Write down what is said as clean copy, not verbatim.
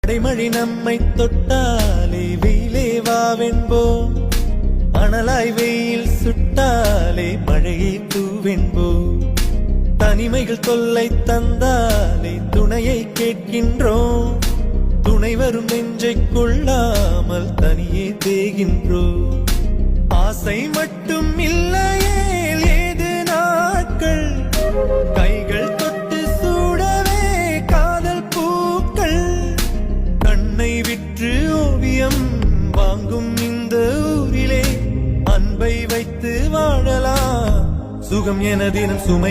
அடைமழை நம்மை தொட்டாலே வெயிலே வாவென்போம், அனலாய் வெயில் சுட்டாலே மழையை தூவென்போம். தனிமைகள் தொல்லை தந்தாலே துணையை கேட்கின்றோம், துணை வரும் நெஞ்சை கொள்ளாமல் தனியே தேகின்றோம். ஆசை மட்டும் இல்லையே ஏது நாட்கள், கைகள் தொட்டு சூடவே காதல் பூக்கள். கண்ணை விற்று ஓவியம் வாங்கும் இந்த ஊரிலே அன்பை வைத்து வாழலாம், சுகம் என தினம் சுமை